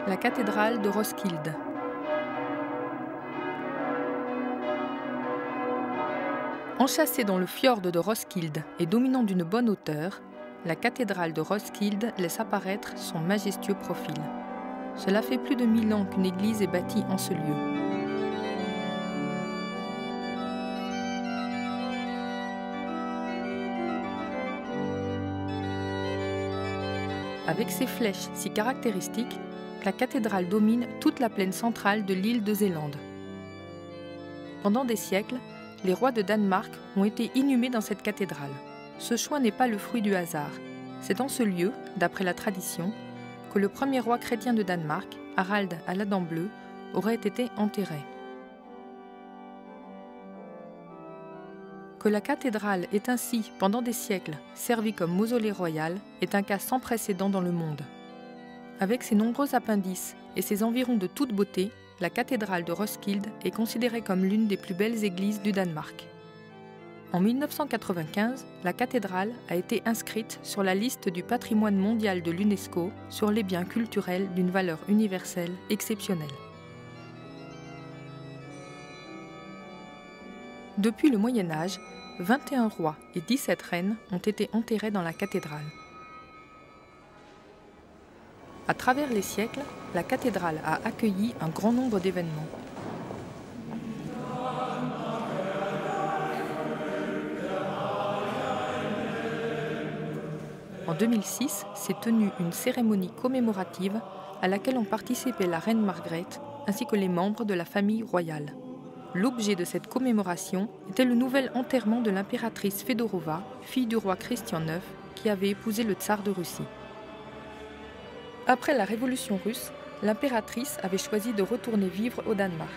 La cathédrale de Roskilde. Enchâssée dans le fjord de Roskilde et dominant d'une bonne hauteur, la cathédrale de Roskilde laisse apparaître son majestueux profil. Cela fait plus de 1000 ans qu'une église est bâtie en ce lieu. Avec ses flèches si caractéristiques, la cathédrale domine toute la plaine centrale de l'île de Zélande. Pendant des siècles, les rois de Danemark ont été inhumés dans cette cathédrale. Ce choix n'est pas le fruit du hasard. C'est en ce lieu, d'après la tradition, que le premier roi chrétien de Danemark, Harald à la dent bleue, aurait été enterré. Que la cathédrale ait ainsi, pendant des siècles, servi comme mausolée royal est un cas sans précédent dans le monde. Avec ses nombreux appendices et ses environs de toute beauté, la cathédrale de Roskilde est considérée comme l'une des plus belles églises du Danemark. En 1995, la cathédrale a été inscrite sur la liste du patrimoine mondial de l'UNESCO sur les biens culturels d'une valeur universelle exceptionnelle. Depuis le Moyen Âge, 21 rois et 17 reines ont été enterrés dans la cathédrale. À travers les siècles, la cathédrale a accueilli un grand nombre d'événements. En 2006, s'est tenue une cérémonie commémorative à laquelle ont participé la reine Margrethe ainsi que les membres de la famille royale. L'objet de cette commémoration était le nouvel enterrement de l'impératrice Fédorova, fille du roi Christian IX, qui avait épousé le tsar de Russie. Après la Révolution russe, l'impératrice avait choisi de retourner vivre au Danemark.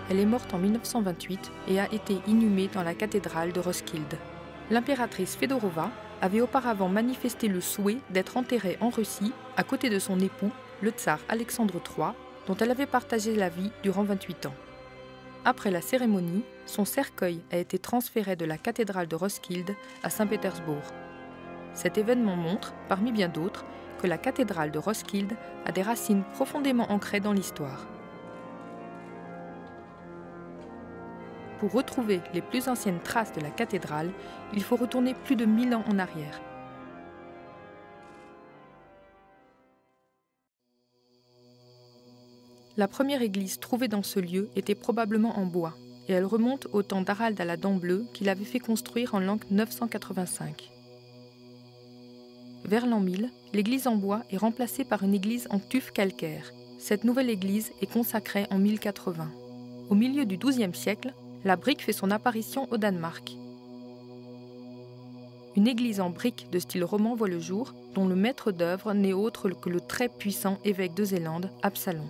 Elle est morte en 1928 et a été inhumée dans la cathédrale de Roskilde. L'impératrice Fédorova avait auparavant manifesté le souhait d'être enterrée en Russie à côté de son époux, le tsar Alexandre III, dont elle avait partagé la vie durant 28 ans. Après la cérémonie, son cercueil a été transféré de la cathédrale de Roskilde à Saint-Pétersbourg. Cet événement montre, parmi bien d'autres, que la cathédrale de Roskilde a des racines profondément ancrées dans l'histoire. Pour retrouver les plus anciennes traces de la cathédrale, il faut retourner plus de 1000 ans en arrière. La première église trouvée dans ce lieu était probablement en bois, et elle remonte au temps d'Harald à la dent bleue qu'il avait fait construire en l'an 985. Vers l'an 1000, l'église en bois est remplacée par une église en tuf calcaire. Cette nouvelle église est consacrée en 1080. Au milieu du XIIe siècle, la brique fait son apparition au Danemark. Une église en brique de style roman voit le jour, dont le maître d'œuvre n'est autre que le très puissant évêque de Zélande, Absalon.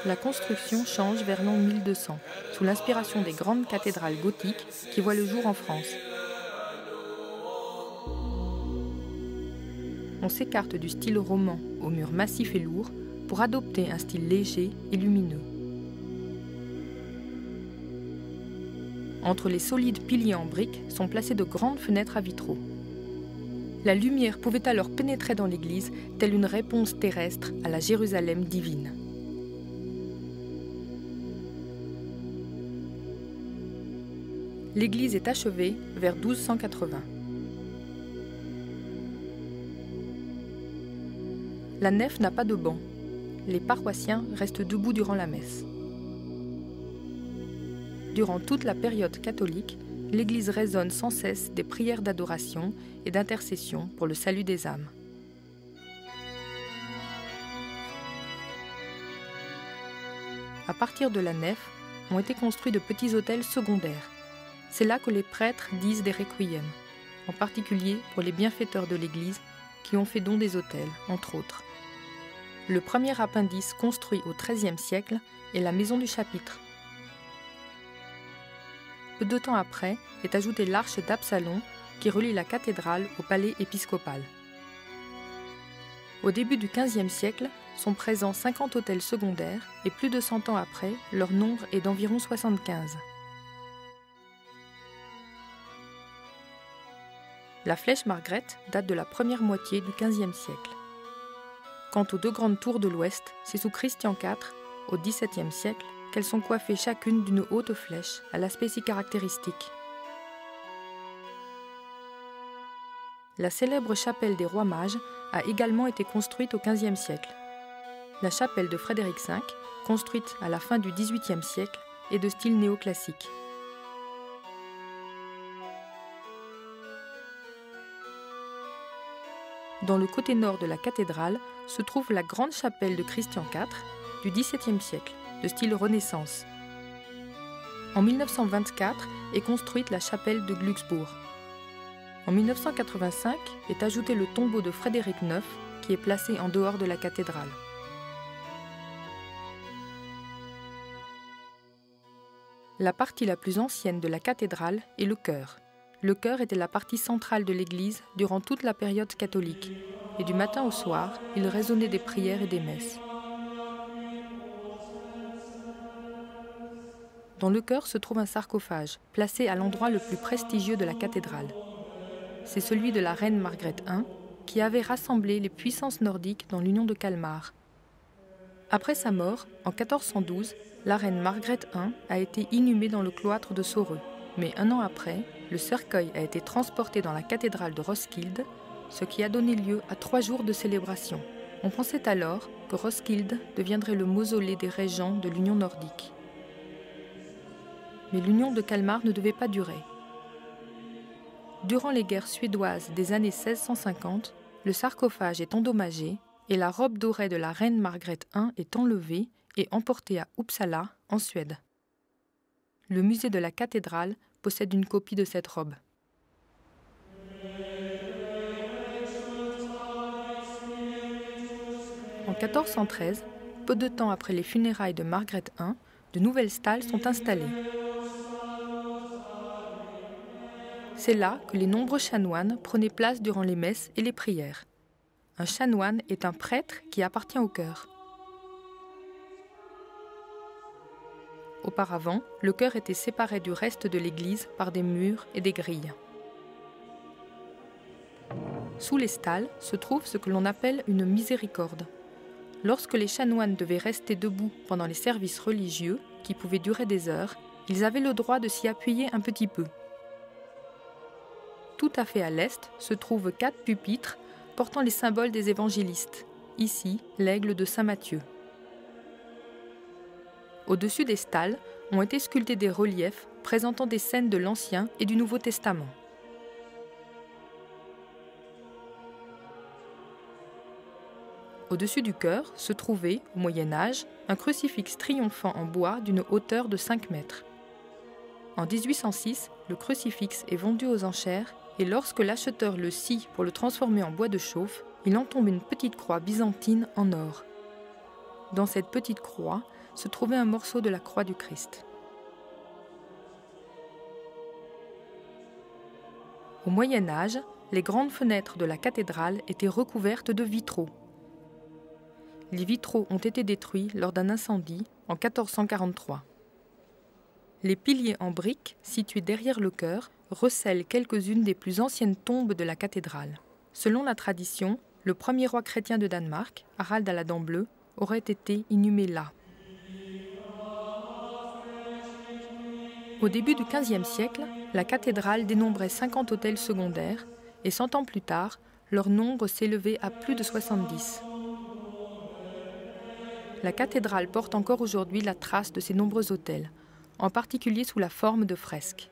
La construction change vers l'an 1200, sous l'inspiration des grandes cathédrales gothiques qui voient le jour en France. On s'écarte du style roman aux murs massifs et lourds pour adopter un style léger et lumineux. Entre les solides piliers en briques sont placées de grandes fenêtres à vitraux. La lumière pouvait alors pénétrer dans l'église, telle une réponse terrestre à la Jérusalem divine. L'église est achevée vers 1280. La nef n'a pas de banc. Les paroissiens restent debout durant la messe. Durant toute la période catholique, l'église résonne sans cesse des prières d'adoration et d'intercession pour le salut des âmes. À partir de la nef, ont été construits de petits autels secondaires. C'est là que les prêtres disent des requiems, en particulier pour les bienfaiteurs de l'Église qui ont fait don des autels, entre autres. Le premier appendice construit au XIIIe siècle est la maison du chapitre. Peu de temps après est ajoutée l'arche d'Absalon qui relie la cathédrale au palais épiscopal. Au début du XVe siècle, sont présents 50 autels secondaires et plus de 100 ans après, leur nombre est d'environ 75. La flèche Margaret date de la première moitié du XVe siècle. Quant aux deux grandes tours de l'ouest, c'est sous Christian IV, au XVIIe siècle, qu'elles sont coiffées chacune d'une haute flèche à l'aspect si caractéristique. La célèbre chapelle des Rois Mages a également été construite au XVe siècle. La chapelle de Frédéric V, construite à la fin du XVIIIe siècle, est de style néoclassique. Dans le côté nord de la cathédrale se trouve la grande chapelle de Christian IV du XVIIe siècle, de style Renaissance. En 1924 est construite la chapelle de Glücksbourg. En 1985 est ajouté le tombeau de Frédéric IX qui est placé en dehors de la cathédrale. La partie la plus ancienne de la cathédrale est le chœur. Le chœur était la partie centrale de l'église durant toute la période catholique, et du matin au soir, il résonnait des prières et des messes. Dans le chœur se trouve un sarcophage, placé à l'endroit le plus prestigieux de la cathédrale. C'est celui de la reine Margaret I, qui avait rassemblé les puissances nordiques dans l'union de Kalmar. Après sa mort, en 1412, la reine Margaret I a été inhumée dans le cloître de Sorø, mais un an après, le cercueil a été transporté dans la cathédrale de Roskilde, ce qui a donné lieu à 3 jours de célébration. On pensait alors que Roskilde deviendrait le mausolée des régents de l'Union nordique. Mais l'union de Kalmar ne devait pas durer. Durant les guerres suédoises des années 1650, le sarcophage est endommagé et la robe dorée de la reine Margaret I est enlevée et emportée à Uppsala, en Suède. Le musée de la cathédrale possède une copie de cette robe. En 1413, peu de temps après les funérailles de Margaret I, de nouvelles stalles sont installées. C'est là que les nombreux chanoines prenaient place durant les messes et les prières. Un chanoine est un prêtre qui appartient au chœur. Auparavant, le chœur était séparé du reste de l'église par des murs et des grilles. Sous les stalles se trouve ce que l'on appelle une miséricorde. Lorsque les chanoines devaient rester debout pendant les services religieux, qui pouvaient durer des heures, ils avaient le droit de s'y appuyer un petit peu. Tout à fait à l'est se trouvent 4 pupitres portant les symboles des évangélistes. Ici, l'aigle de saint Matthieu. Au-dessus des stalles ont été sculptés des reliefs présentant des scènes de l'Ancien et du Nouveau Testament. Au-dessus du chœur se trouvait, au Moyen Âge, un crucifix triomphant en bois d'une hauteur de 5 mètres. En 1806, le crucifix est vendu aux enchères et lorsque l'acheteur le scie pour le transformer en bois de chauffe, il en tombe une petite croix byzantine en or. Dans cette petite croix se trouvait un morceau de la croix du Christ. Au Moyen Âge, les grandes fenêtres de la cathédrale étaient recouvertes de vitraux. Les vitraux ont été détruits lors d'un incendie en 1443. Les piliers en briques, situés derrière le chœur, recèlent quelques-unes des plus anciennes tombes de la cathédrale. Selon la tradition, le premier roi chrétien de Danemark, Harald à la dent bleue, aurait été inhumé là. Au début du XVe siècle, la cathédrale dénombrait 50 autels secondaires et 100 ans plus tard, leur nombre s'élevait à plus de 70. La cathédrale porte encore aujourd'hui la trace de ces nombreux autels, en particulier sous la forme de fresques.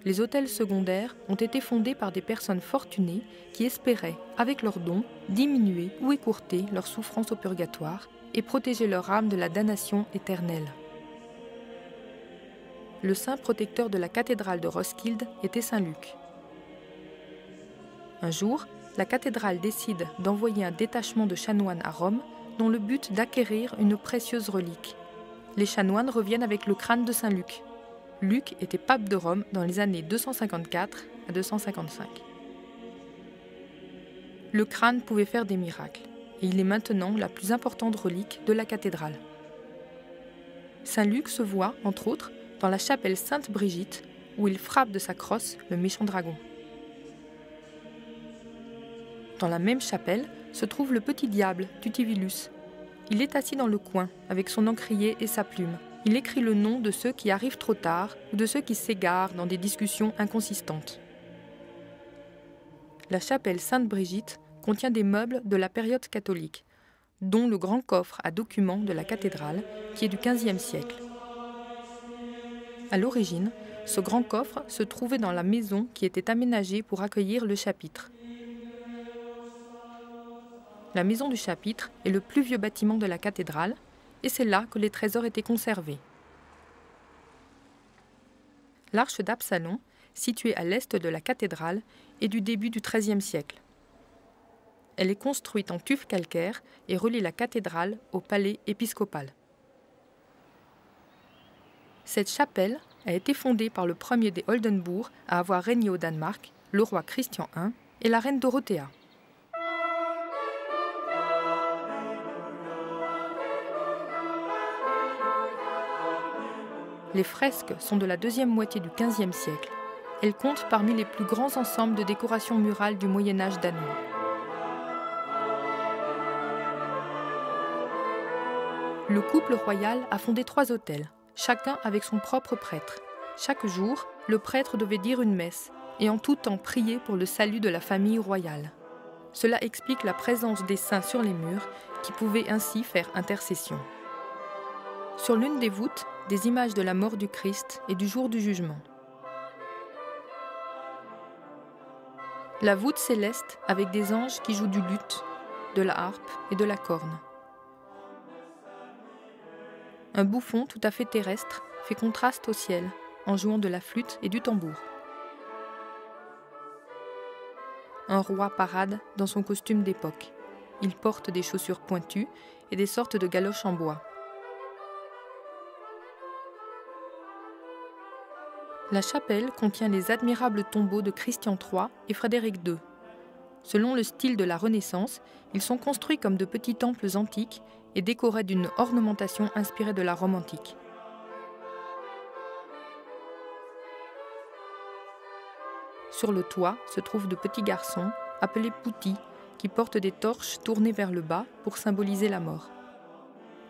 Les autels secondaires ont été fondés par des personnes fortunées qui espéraient, avec leurs dons, diminuer ou écourter leur souffrance au purgatoire et protéger leur âme de la damnation éternelle. Le saint protecteur de la cathédrale de Roskilde était saint Luc. Un jour, la cathédrale décide d'envoyer un détachement de chanoines à Rome dans le but d'acquérir une précieuse relique. Les chanoines reviennent avec le crâne de saint Luc. Luc était pape de Rome dans les années 254 à 255. Le crâne pouvait faire des miracles, et il est maintenant la plus importante relique de la cathédrale. Saint Luc se voit, entre autres, dans la chapelle Sainte-Brigitte, où il frappe de sa crosse le méchant dragon. Dans la même chapelle se trouve le petit diable, Tutivilus. Il est assis dans le coin, avec son encrier et sa plume. Il écrit le nom de ceux qui arrivent trop tard ou de ceux qui s'égarent dans des discussions inconsistantes. La chapelle Sainte-Brigitte contient des meubles de la période catholique, dont le grand coffre à documents de la cathédrale, qui est du XVe siècle. À l'origine, ce grand coffre se trouvait dans la maison qui était aménagée pour accueillir le chapitre. La maison du chapitre est le plus vieux bâtiment de la cathédrale, et c'est là que les trésors étaient conservés. L'arche d'Absalon, située à l'est de la cathédrale, est du début du XIIIe siècle. Elle est construite en tuf calcaire et relie la cathédrale au palais épiscopal. Cette chapelle a été fondée par le premier des Oldenbourg à avoir régné au Danemark, le roi Christian I et la reine Dorothea. Les fresques sont de la deuxième moitié du XVe siècle. Elles comptent parmi les plus grands ensembles de décoration murale du Moyen-Âge danois. Le couple royal a fondé 3 hôtels, chacun avec son propre prêtre. Chaque jour, le prêtre devait dire une messe et en tout temps prier pour le salut de la famille royale. Cela explique la présence des saints sur les murs qui pouvaient ainsi faire intercession. Sur l'une des voûtes, des images de la mort du Christ et du jour du jugement. La voûte céleste avec des anges qui jouent du luth, de la harpe et de la corne. Un bouffon tout à fait terrestre fait contraste au ciel en jouant de la flûte et du tambour. Un roi parade dans son costume d'époque. Il porte des chaussures pointues et des sortes de galoches en bois. La chapelle contient les admirables tombeaux de Christian III et Frédéric II. Selon le style de la Renaissance, ils sont construits comme de petits temples antiques et décorés d'une ornementation inspirée de la Rome antique. Sur le toit se trouvent de petits garçons, appelés poutis, qui portent des torches tournées vers le bas pour symboliser la mort.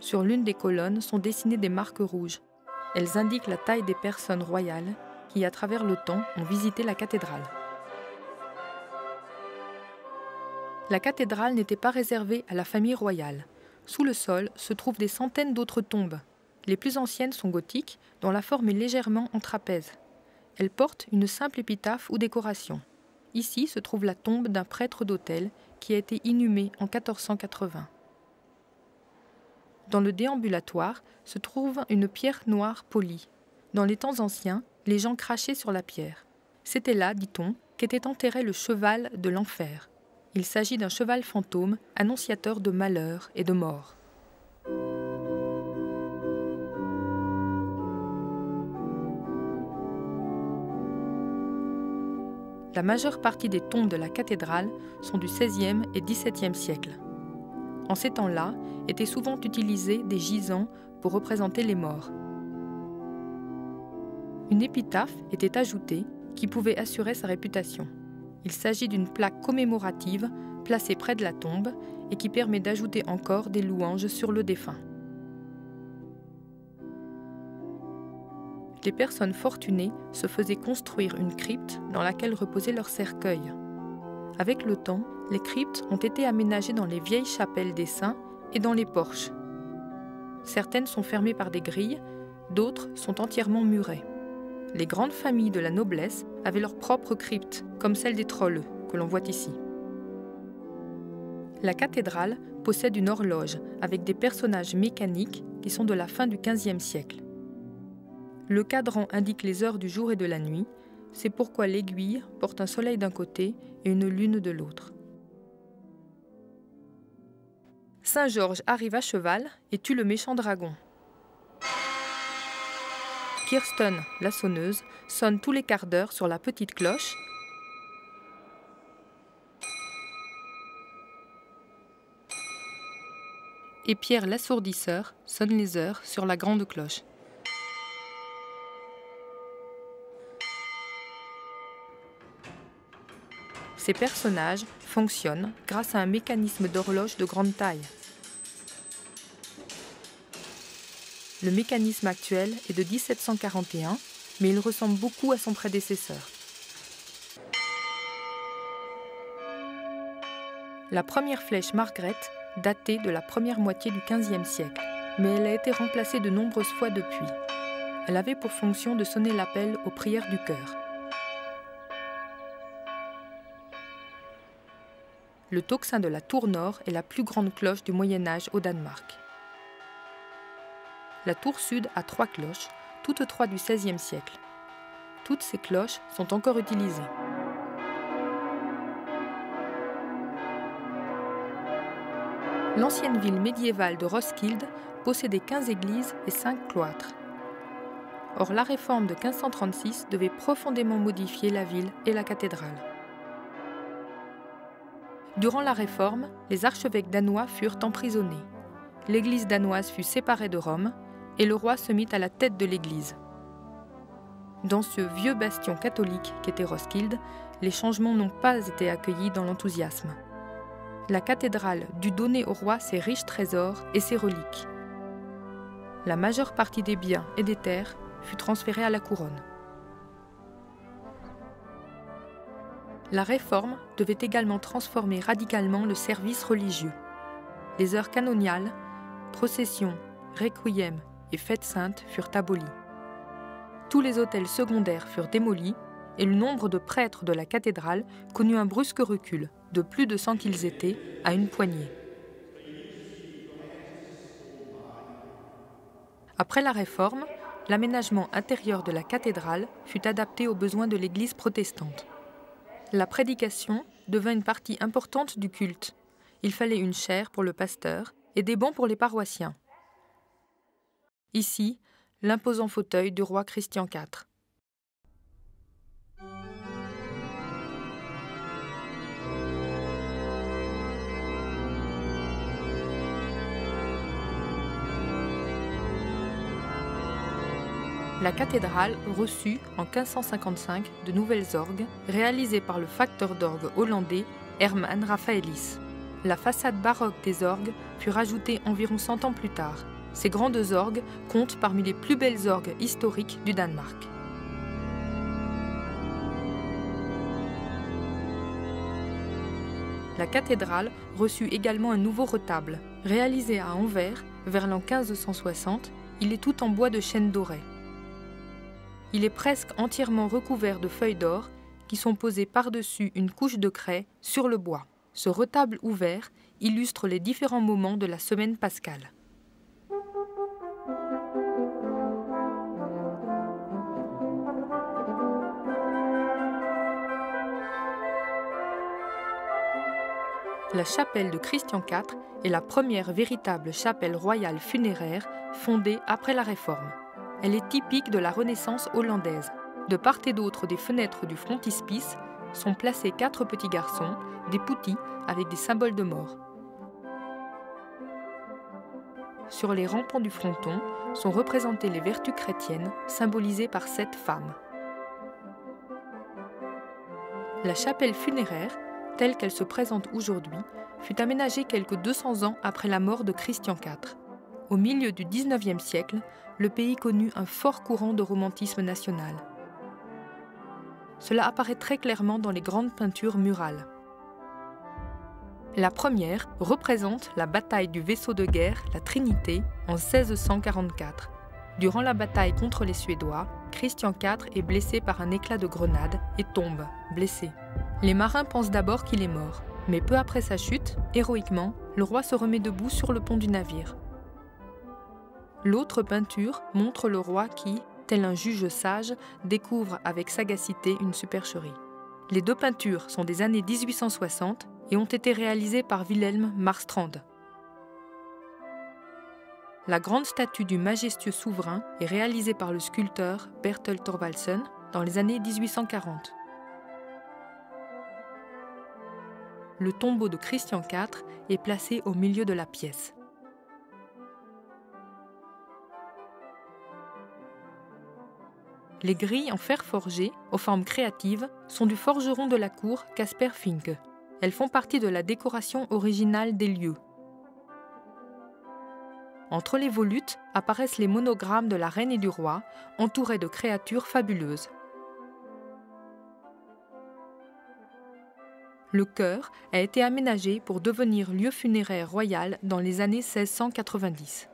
Sur l'une des colonnes sont dessinées des marques rouges. Elles indiquent la taille des personnes royales qui, à travers le temps, ont visité la cathédrale. La cathédrale n'était pas réservée à la famille royale. Sous le sol se trouvent des centaines d'autres tombes. Les plus anciennes sont gothiques, dont la forme est légèrement en trapèze. Elles portent une simple épitaphe ou décoration. Ici se trouve la tombe d'un prêtre d'autel qui a été inhumé en 1480. Dans le déambulatoire se trouve une pierre noire polie. Dans les temps anciens, les gens crachaient sur la pierre. C'était là, dit-on, qu'était enterré le cheval de l'enfer. Il s'agit d'un cheval fantôme, annonciateur de malheur et de mort. La majeure partie des tombes de la cathédrale sont du XVIe et XVIIe siècle. En ces temps-là, étaient souvent utilisés des gisants pour représenter les morts. Une épitaphe était ajoutée qui pouvait assurer sa réputation. Il s'agit d'une plaque commémorative placée près de la tombe et qui permet d'ajouter encore des louanges sur le défunt. Les personnes fortunées se faisaient construire une crypte dans laquelle reposait leur cercueil. Avec le temps, les cryptes ont été aménagées dans les vieilles chapelles des saints et dans les porches. Certaines sont fermées par des grilles, d'autres sont entièrement murées. Les grandes familles de la noblesse avaient leur propre crypte, comme celle des trolls que l'on voit ici. La cathédrale possède une horloge avec des personnages mécaniques qui sont de la fin du XVe siècle. Le cadran indique les heures du jour et de la nuit, c'est pourquoi l'aiguille porte un soleil d'un côté et une lune de l'autre. Saint Georges arrive à cheval et tue le méchant dragon. Kirsten, la sonneuse, sonne tous les quarts d'heure sur la petite cloche et Pierre l'assourdisseur sonne les heures sur la grande cloche. Ces personnages fonctionnent grâce à un mécanisme d'horloge de grande taille. Le mécanisme actuel est de 1741, mais il ressemble beaucoup à son prédécesseur. La première flèche Margaret datait de la première moitié du XVe siècle, mais elle a été remplacée de nombreuses fois depuis. Elle avait pour fonction de sonner l'appel aux prières du chœur. Le tocsin de la tour nord est la plus grande cloche du Moyen-Âge au Danemark. La tour sud a 3 cloches, toutes 3 du XVIe siècle. Toutes ces cloches sont encore utilisées. L'ancienne ville médiévale de Roskilde possédait 15 églises et 5 cloîtres. Or, la réforme de 1536 devait profondément modifier la ville et la cathédrale. Durant la Réforme, les archevêques danois furent emprisonnés. L'église danoise fut séparée de Rome et le roi se mit à la tête de l'église. Dans ce vieux bastion catholique qu'était Roskilde, les changements n'ont pas été accueillis dans l'enthousiasme. La cathédrale dut donner au roi ses riches trésors et ses reliques. La majeure partie des biens et des terres fut transférée à la couronne. La réforme devait également transformer radicalement le service religieux. Les heures canoniales, processions, requiem et fêtes saintes furent abolies. Tous les autels secondaires furent démolis et le nombre de prêtres de la cathédrale connut un brusque recul, de plus de 100 qu'ils étaient, à une poignée. Après la Réforme, l'aménagement intérieur de la cathédrale fut adapté aux besoins de l'Église protestante. La prédication devint une partie importante du culte. Il fallait une chaire pour le pasteur et des bancs pour les paroissiens. Ici, l'imposant fauteuil du roi Christian IV. La cathédrale reçut en 1555 de nouvelles orgues réalisées par le facteur d'orgue hollandais Herman Rafaelis. La façade baroque des orgues fut rajoutée environ 100 ans plus tard. Ces grandes orgues comptent parmi les plus belles orgues historiques du Danemark. La cathédrale reçut également un nouveau retable. Réalisé à Anvers vers l'an 1560, il est tout en bois de chêne doré. Il est presque entièrement recouvert de feuilles d'or qui sont posées par-dessus une couche de craie sur le bois. Ce retable ouvert illustre les différents moments de la semaine pascale. La chapelle de Christian IV est la première véritable chapelle royale funéraire fondée après la Réforme. Elle est typique de la Renaissance hollandaise. De part et d'autre des fenêtres du frontispice sont placés 4 petits garçons, des poutis avec des symboles de mort. Sur les rampants du fronton sont représentées les vertus chrétiennes symbolisées par 7 femmes. La chapelle funéraire, telle qu'elle se présente aujourd'hui, fut aménagée quelques 200 ans après la mort de Christian IV. Au milieu du XIXe siècle, le pays connut un fort courant de romantisme national. Cela apparaît très clairement dans les grandes peintures murales. La première représente la bataille du vaisseau de guerre, la Trinité, en 1644. Durant la bataille contre les Suédois, Christian IV est blessé par un éclat de grenade et tombe, blessé. Les marins pensent d'abord qu'il est mort, mais peu après sa chute, héroïquement, le roi se remet debout sur le pont du navire. L'autre peinture montre le roi qui, tel un juge sage, découvre avec sagacité une supercherie. Les 2 peintures sont des années 1860 et ont été réalisées par Wilhelm Marstrand. La grande statue du majestueux souverain est réalisée par le sculpteur Bertel Thorvaldsen dans les années 1840. Le tombeau de Christian IV est placé au milieu de la pièce. Les grilles en fer forgé, aux formes créatives, sont du forgeron de la cour Casper Finke. Elles font partie de la décoration originale des lieux. Entre les volutes apparaissent les monogrammes de la reine et du roi, entourés de créatures fabuleuses. Le chœur a été aménagé pour devenir lieu funéraire royal dans les années 1690.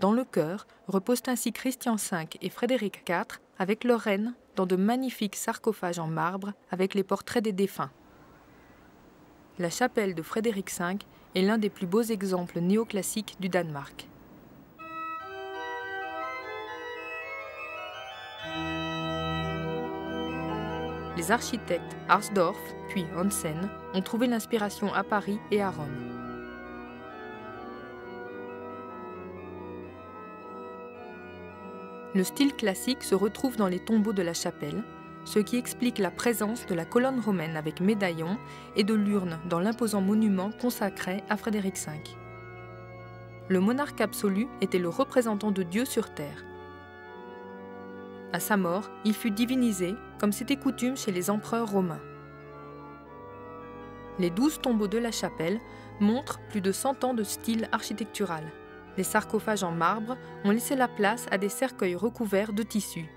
Dans le chœur reposent ainsi Christian V et Frédéric IV avec leur reine dans de magnifiques sarcophages en marbre avec les portraits des défunts. La chapelle de Frédéric V est l'un des plus beaux exemples néoclassiques du Danemark. Les architectes Harsdorff puis Hansen ont trouvé l'inspiration à Paris et à Rome. Le style classique se retrouve dans les tombeaux de la chapelle, ce qui explique la présence de la colonne romaine avec médaillon et de l'urne dans l'imposant monument consacré à Frédéric V. Le monarque absolu était le représentant de Dieu sur terre. À sa mort, il fut divinisé, comme c'était coutume chez les empereurs romains. Les 12 tombeaux de la chapelle montrent plus de 100 ans de style architectural. Les sarcophages en marbre ont laissé la place à des cercueils recouverts de tissus.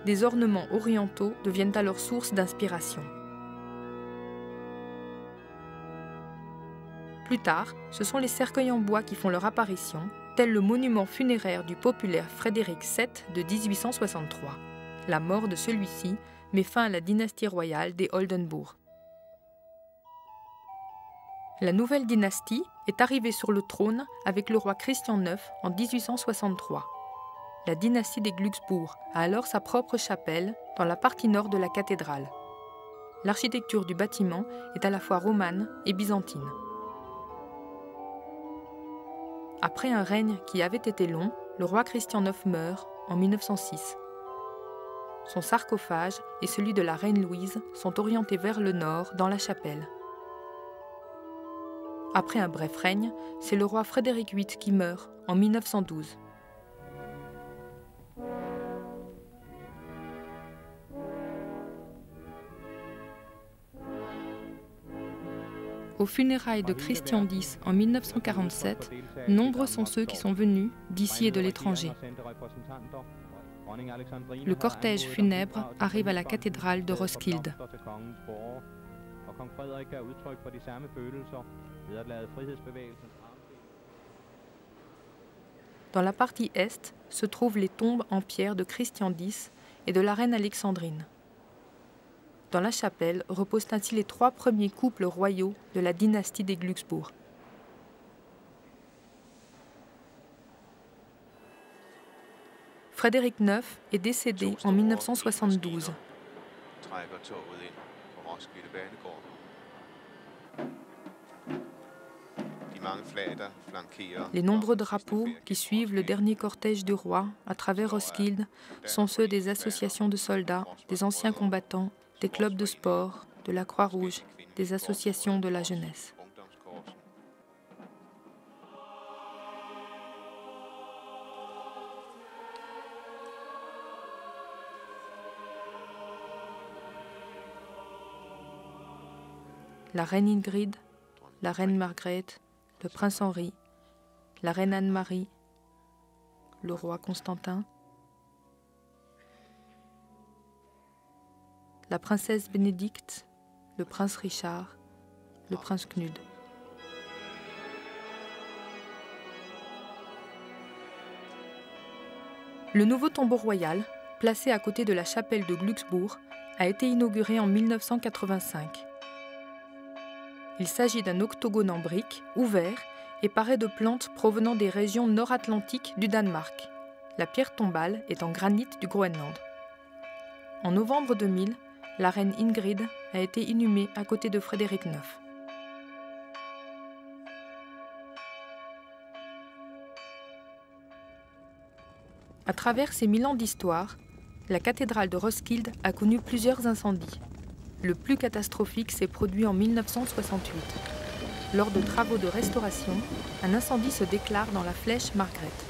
Des ornements orientaux deviennent alors source d'inspiration. Plus tard, ce sont les cercueils en bois qui font leur apparition, tel le monument funéraire du populaire Frédéric VII de 1863. La mort de celui-ci met fin à la dynastie royale des Oldenbourg. La nouvelle dynastie est arrivée sur le trône avec le roi Christian IX en 1863. La dynastie des Glücksbourg a alors sa propre chapelle dans la partie nord de la cathédrale. L'architecture du bâtiment est à la fois romane et byzantine. Après un règne qui avait été long, le roi Christian IX meurt en 1906. Son sarcophage et celui de la reine Louise sont orientés vers le nord dans la chapelle. Après un bref règne, c'est le roi Frédéric VIII qui meurt en 1912. Aux funérailles de Christian X en 1947, nombreux sont ceux qui sont venus d'ici et de l'étranger. Le cortège funèbre arrive à la cathédrale de Roskilde. Dans la partie est se trouvent les tombes en pierre de Christian X et de la reine Alexandrine. Dans la chapelle reposent ainsi les 3 premiers couples royaux de la dynastie des Glücksbourg. Frédéric IX est décédé en 1972. Les nombreux drapeaux qui suivent le dernier cortège du roi à travers Roskilde sont ceux des associations de soldats, des anciens combattants, des clubs de sport, de la Croix-Rouge, des associations de la jeunesse. La reine Ingrid, la reine Margrethe, le prince Henri, la reine Anne-Marie, le roi Constantin, la princesse Bénédicte, le prince Richard, le prince Knud. Le nouveau tombeau royal, placé à côté de la chapelle de Glücksbourg, a été inauguré en 1985. Il s'agit d'un octogone en briques, ouvert et paré de plantes provenant des régions nord-atlantiques du Danemark. La pierre tombale est en granit du Groenland. En novembre 2000, la reine Ingrid a été inhumée à côté de Frédéric IX. À travers ces 1000 ans d'histoire, la cathédrale de Roskilde a connu plusieurs incendies. Le plus catastrophique s'est produit en 1968. Lors de travaux de restauration, un incendie se déclare dans la flèche Margrethe.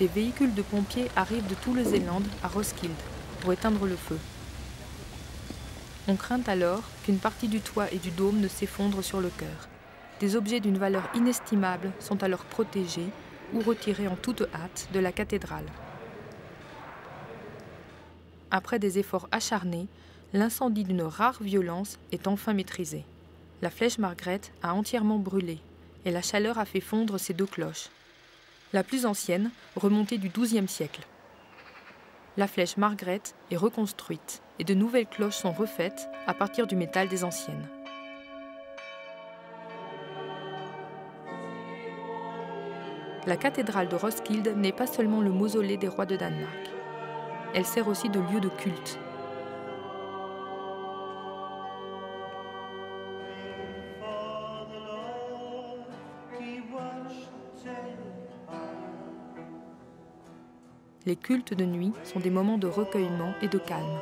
des véhicules de pompiers arrivent de tout le Zélande à Roskilde pour éteindre le feu. On craint alors qu'une partie du toit et du dôme ne s'effondre sur le chœur. Des objets d'une valeur inestimable sont alors protégés ou retirés en toute hâte de la cathédrale. Après des efforts acharnés, l'incendie d'une rare violence est enfin maîtrisé. La flèche Margaret a entièrement brûlé et la chaleur a fait fondre ses 2 cloches. La plus ancienne, remontée du XIIe siècle. La flèche Margaret est reconstruite et de nouvelles cloches sont refaites à partir du métal des anciennes. La cathédrale de Roskilde n'est pas seulement le mausolée des rois de Danemark. Elle sert aussi de lieu de culte. Les cultes de nuit sont des moments de recueillement et de calme.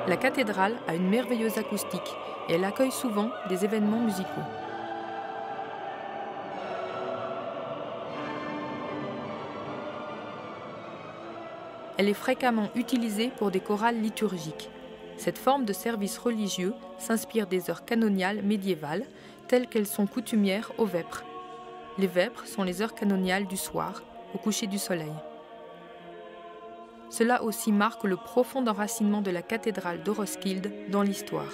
La cathédrale a une merveilleuse acoustique et elle accueille souvent des événements musicaux. Elle est fréquemment utilisée pour des chorales liturgiques. Cette forme de service religieux s'inspire des heures canoniales médiévales, telles qu'elles sont coutumières aux vêpres. Les vêpres sont les heures canoniales du soir, au coucher du soleil. Cela aussi marque le profond enracinement de la cathédrale de Roskilde dans l'histoire.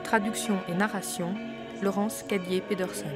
Traduction et narration, Laurence Cadier-Pedersen.